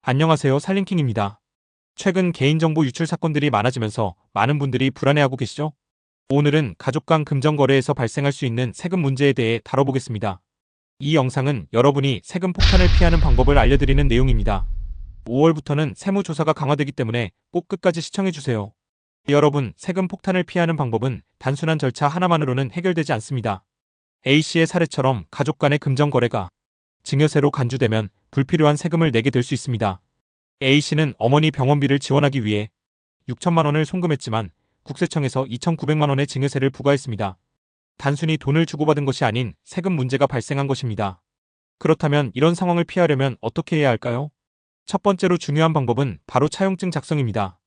안녕하세요, 살림킹입니다. 최근 개인정보 유출 사건들이 많아지면서 많은 분들이 불안해하고 계시죠? 오늘은 가족 간 금전거래에서 발생할 수 있는 세금 문제에 대해 다뤄보겠습니다. 이 영상은 여러분이 세금 폭탄을 피하는 방법을 알려드리는 내용입니다. 5월부터는 세무조사가 강화되기 때문에 꼭 끝까지 시청해주세요. 여러분, 세금 폭탄을 피하는 방법은 단순한 절차 하나만으로는 해결되지 않습니다. A씨의 사례처럼 가족 간의 금전거래가 증여세로 간주되면 불필요한 세금을 내게 될 수 있습니다. A씨는 어머니 병원비를 지원하기 위해 6천만 원을 송금했지만 국세청에서 2,900만 원의 증여세를 부과했습니다. 단순히 돈을 주고받은 것이 아닌 세금 문제가 발생한 것입니다. 그렇다면 이런 상황을 피하려면 어떻게 해야 할까요? 첫 번째로 중요한 방법은 바로 차용증 작성입니다.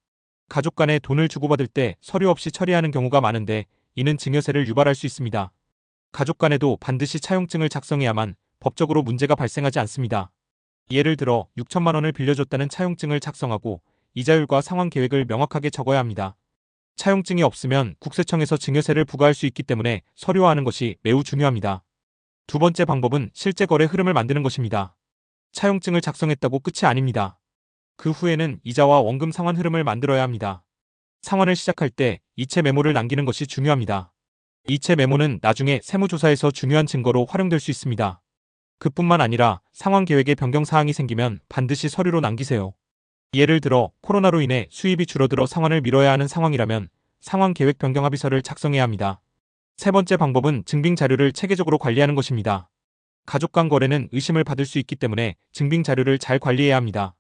가족 간에 돈을 주고받을 때 서류 없이 처리하는 경우가 많은데 이는 증여세를 유발할 수 있습니다. 가족 간에도 반드시 차용증을 작성해야만 법적으로 문제가 발생하지 않습니다. 예를 들어 6천만 원을 빌려줬다는 차용증을 작성하고 이자율과 상환 계획을 명확하게 적어야 합니다. 차용증이 없으면 국세청에서 증여세를 부과할 수 있기 때문에 서류화하는 것이 매우 중요합니다. 두 번째 방법은 실제 거래 흐름을 만드는 것입니다. 차용증을 작성했다고 끝이 아닙니다. 그 후에는 이자와 원금 상환 흐름을 만들어야 합니다. 상환을 시작할 때 이체 메모를 남기는 것이 중요합니다. 이체 메모는 나중에 세무조사에서 중요한 증거로 활용될 수 있습니다. 그뿐만 아니라 상환 계획에 변경 사항이 생기면 반드시 서류로 남기세요. 예를 들어 코로나로 인해 수입이 줄어들어 상환을 미뤄야 하는 상황이라면 상환 계획 변경 합의서를 작성해야 합니다. 세 번째 방법은 증빙 자료를 체계적으로 관리하는 것입니다. 가족 간 거래는 의심을 받을 수 있기 때문에 증빙 자료를 잘 관리해야 합니다.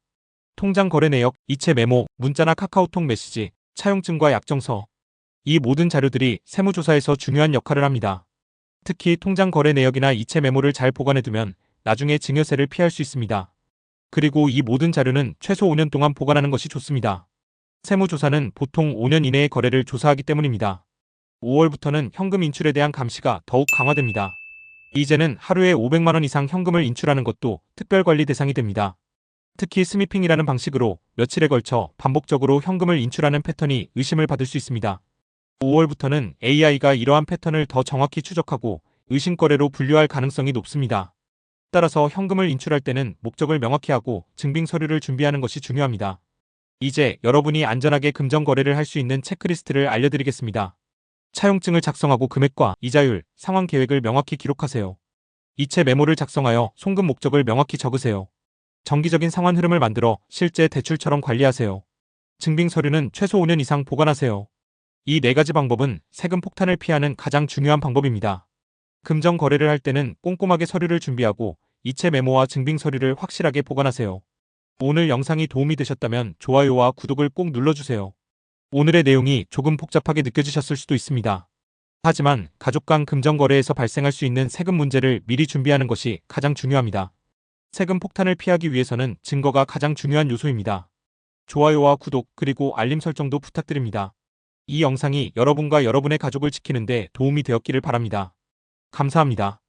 통장 거래 내역, 이체 메모, 문자나 카카오톡 메시지, 차용증과 약정서. 이 모든 자료들이 세무조사에서 중요한 역할을 합니다. 특히 통장 거래 내역이나 이체 메모를 잘 보관해두면 나중에 증여세를 피할 수 있습니다. 그리고 이 모든 자료는 최소 5년 동안 보관하는 것이 좋습니다. 세무조사는 보통 5년 이내의 거래를 조사하기 때문입니다. 5월부터는 현금 인출에 대한 감시가 더욱 강화됩니다. 이제는 하루에 500만 원 이상 현금을 인출하는 것도 특별관리 대상이 됩니다. 특히 스미핑이라는 방식으로 며칠에 걸쳐 반복적으로 현금을 인출하는 패턴이 의심을 받을 수 있습니다. 5월부터는 AI가 이러한 패턴을 더 정확히 추적하고 의심거래로 분류할 가능성이 높습니다. 따라서 현금을 인출할 때는 목적을 명확히 하고 증빙 서류를 준비하는 것이 중요합니다. 이제 여러분이 안전하게 금전거래를 할 수 있는 체크리스트를 알려드리겠습니다. 차용증을 작성하고 금액과 이자율, 상환 계획을 명확히 기록하세요. 이체 메모를 작성하여 송금 목적을 명확히 적으세요. 정기적인 상환 흐름을 만들어 실제 대출처럼 관리하세요. 증빙 서류는 최소 5년 이상 보관하세요. 이 네 가지 방법은 세금 폭탄을 피하는 가장 중요한 방법입니다. 금전 거래를 할 때는 꼼꼼하게 서류를 준비하고 이체 메모와 증빙 서류를 확실하게 보관하세요. 오늘 영상이 도움이 되셨다면 좋아요와 구독을 꼭 눌러주세요. 오늘의 내용이 조금 복잡하게 느껴지셨을 수도 있습니다. 하지만 가족 간 금전 거래에서 발생할 수 있는 세금 문제를 미리 준비하는 것이 가장 중요합니다. 세금 폭탄을 피하기 위해서는 증거가 가장 중요한 요소입니다. 좋아요와 구독 그리고 알림 설정도 부탁드립니다. 이 영상이 여러분과 여러분의 가족을 지키는 데 도움이 되었기를 바랍니다. 감사합니다.